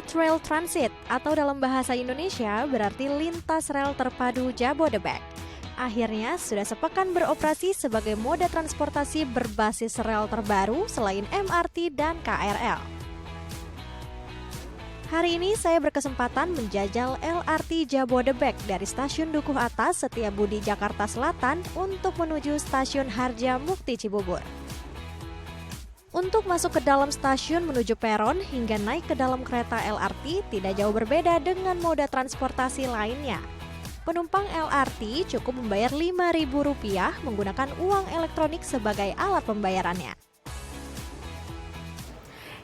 Light Rail Transit atau dalam bahasa Indonesia berarti lintas rel terpadu Jabodebek. Akhirnya sudah sepekan beroperasi sebagai moda transportasi berbasis rel terbaru selain MRT dan KRL. Hari ini saya berkesempatan menjajal LRT Jabodebek dari Stasiun Dukuh Atas Setiabudi Jakarta Selatan untuk menuju Stasiun Harjamukti Cibubur. Untuk masuk ke dalam stasiun menuju peron hingga naik ke dalam kereta LRT tidak jauh berbeda dengan moda transportasi lainnya. Penumpang LRT cukup membayar Rp5.000 menggunakan uang elektronik sebagai alat pembayarannya.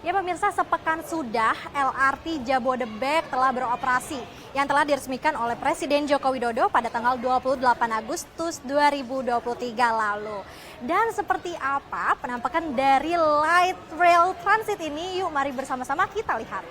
Ya pemirsa, sepekan sudah LRT Jabodebek telah beroperasi yang telah diresmikan oleh Presiden Joko Widodo pada tanggal 28 Agustus 2023 lalu. Dan seperti apa penampakan dari Light Rail Transit ini? Yuk mari bersama-sama kita lihat.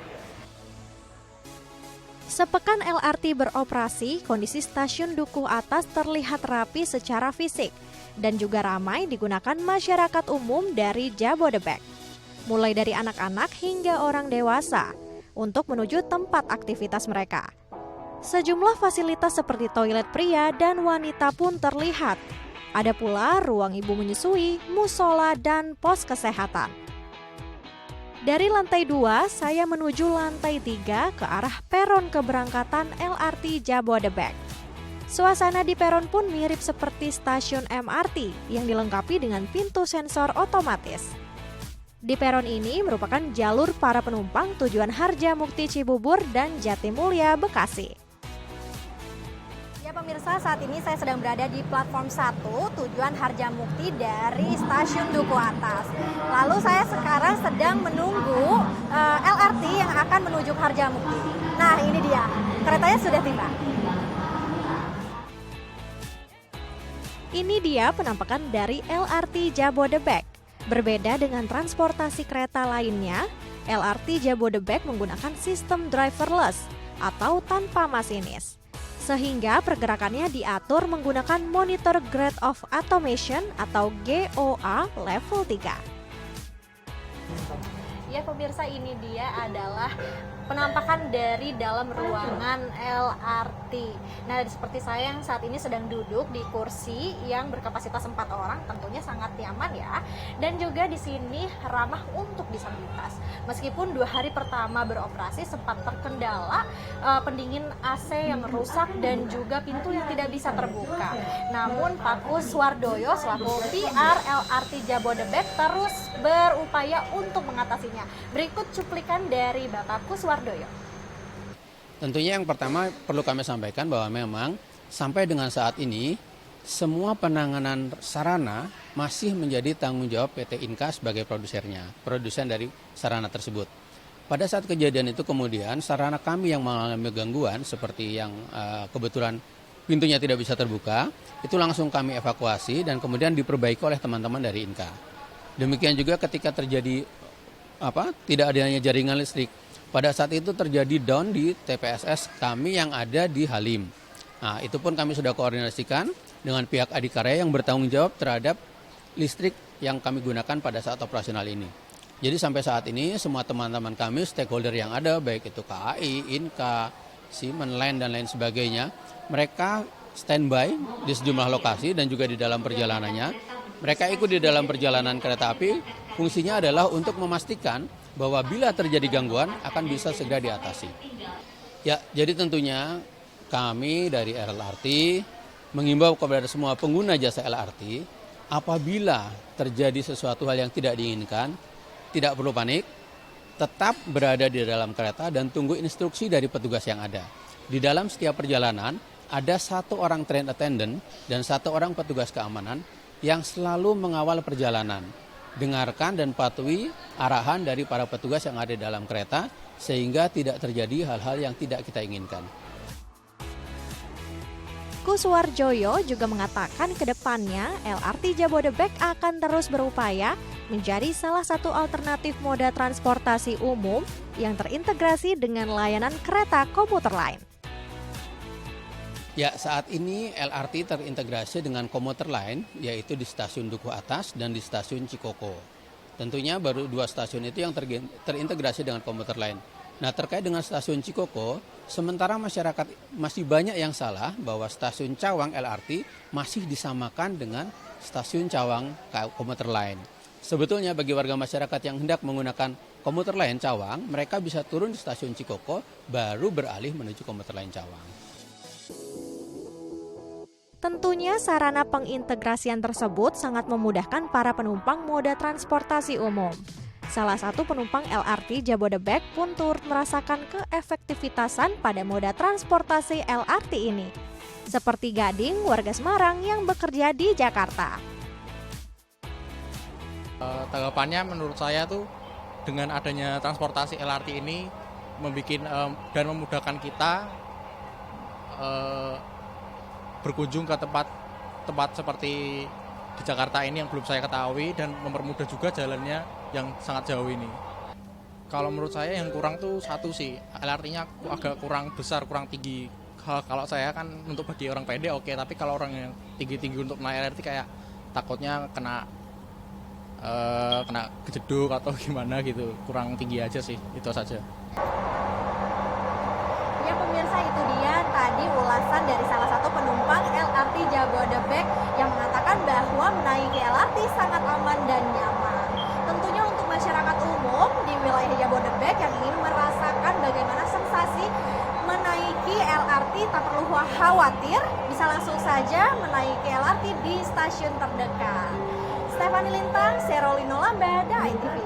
Sepekan LRT beroperasi, kondisi stasiun Dukuh Atas terlihat rapi secara fisik dan juga ramai digunakan masyarakat umum dari Jabodebek. Mulai dari anak-anak hingga orang dewasa untuk menuju tempat aktivitas mereka. Sejumlah fasilitas seperti toilet pria dan wanita pun terlihat. Ada pula ruang ibu menyusui, musola, dan pos kesehatan. Dari lantai 2, saya menuju lantai 3 ke arah peron keberangkatan LRT Jabodebek. Suasana di peron pun mirip seperti stasiun MRT yang dilengkapi dengan pintu sensor otomatis. Di peron ini merupakan jalur para penumpang tujuan Harjamukti Cibubur dan Jatimulya Bekasi. Ya pemirsa, saat ini saya sedang berada di platform 1 tujuan Harjamukti dari Stasiun Dukuh Atas. Lalu saya sekarang sedang menunggu LRT yang akan menuju ke Harjamukti. Nah ini dia, keretanya sudah tiba. Ini dia penampakan dari LRT Jabodebek. Berbeda dengan transportasi kereta lainnya, LRT Jabodebek menggunakan sistem driverless atau tanpa masinis. Sehingga pergerakannya diatur menggunakan Monitor Grade of Automation atau GOA level 3. Ya pemirsa, ini dia adalah penampakan dari dalam ruangan LRT. Nah, seperti saya yang saat ini sedang duduk di kursi yang berkapasitas 4 orang, tentunya sangat nyaman ya. Dan juga di sini ramah untuk disabilitas. Meskipun 2 hari pertama beroperasi sempat terkendala pendingin AC yang rusak dan juga pintu yang tidak bisa terbuka. Namun Pak Kuswardoyo selaku PR LRT Jabodebek terus berupaya untuk mengatasinya. Berikut cuplikan dari Bapak Kuswardoyo. Tentunya yang pertama perlu kami sampaikan bahwa memang sampai dengan saat ini semua penanganan sarana masih menjadi tanggung jawab PT Inka sebagai produsen dari sarana tersebut. Pada saat kejadian itu kemudian sarana kami yang mengalami gangguan seperti yang kebetulan pintunya tidak bisa terbuka, itu langsung kami evakuasi dan kemudian diperbaiki oleh teman-teman dari Inka. Demikian juga ketika terjadi tidak adanya jaringan listrik. Pada saat itu terjadi down di TPSS kami yang ada di Halim. Nah, itu pun kami sudah koordinasikan dengan pihak Adikarya yang bertanggung jawab terhadap listrik yang kami gunakan pada saat operasional ini. Jadi sampai saat ini semua teman-teman kami, stakeholder yang ada, baik itu KAI, Inka, Siemens, Line, dan lain sebagainya, mereka standby di sejumlah lokasi dan juga di dalam perjalanannya. Mereka ikut di dalam perjalanan kereta api, fungsinya adalah untuk memastikan bahwa bila terjadi gangguan akan bisa segera diatasi. Ya, jadi tentunya kami dari LRT mengimbau kepada semua pengguna jasa LRT, apabila terjadi sesuatu hal yang tidak diinginkan, tidak perlu panik, tetap berada di dalam kereta dan tunggu instruksi dari petugas yang ada. Di dalam setiap perjalanan ada 1 orang train attendant dan 1 orang petugas keamanan yang selalu mengawal perjalanan. Dengarkan dan patuhi arahan dari para petugas yang ada di dalam kereta sehingga tidak terjadi hal-hal yang tidak kita inginkan. Kuswardoyo juga mengatakan ke depannya LRT Jabodebek akan terus berupaya menjadi salah satu alternatif moda transportasi umum yang terintegrasi dengan layanan kereta komuter lain. Ya, saat ini LRT terintegrasi dengan komuter lain, yaitu di stasiun Dukuh Atas dan di stasiun Cikoko. Tentunya baru 2 stasiun itu yang terintegrasi dengan komuter lain. Nah, terkait dengan stasiun Cikoko, sementara masyarakat masih banyak yang salah bahwa stasiun Cawang LRT masih disamakan dengan stasiun Cawang komuter lain. Sebetulnya bagi warga masyarakat yang hendak menggunakan komuter lain Cawang, mereka bisa turun di stasiun Cikoko baru beralih menuju komuter lain Cawang. Tentunya sarana pengintegrasian tersebut sangat memudahkan para penumpang moda transportasi umum. Salah satu penumpang LRT Jabodebek pun turut merasakan keefektivitasan pada moda transportasi LRT ini. Seperti Gading, warga Semarang yang bekerja di Jakarta. Tanggapannya menurut saya tuh dengan adanya transportasi LRT ini membuat dan memudahkan kita berkunjung ke tempat seperti di Jakarta ini yang belum saya ketahui, dan mempermudah juga jalannya yang sangat jauh ini. Kalau menurut saya yang kurang tuh satu sih, LRT-nya agak kurang besar, kurang tinggi. Kalau saya kan untuk bagi orang pendek oke, tapi kalau orang yang tinggi-tinggi untuk naik LRT kayak takutnya kena kejeduk atau gimana gitu, kurang tinggi aja sih, itu saja. Ya pemirsa, itu dia tadi ulasan dari salah satu penumpang LRT Jabodebek yang mengatakan bahwa menaiki LRT sangat aman dan nyaman. Tentunya untuk masyarakat umum di wilayah Jabodebek yang ingin merasakan bagaimana sensasi menaiki LRT tak perlu khawatir, bisa langsung saja menaiki LRT di stasiun terdekat. Stephanie Lintang, Serolino Lamba, The ITV.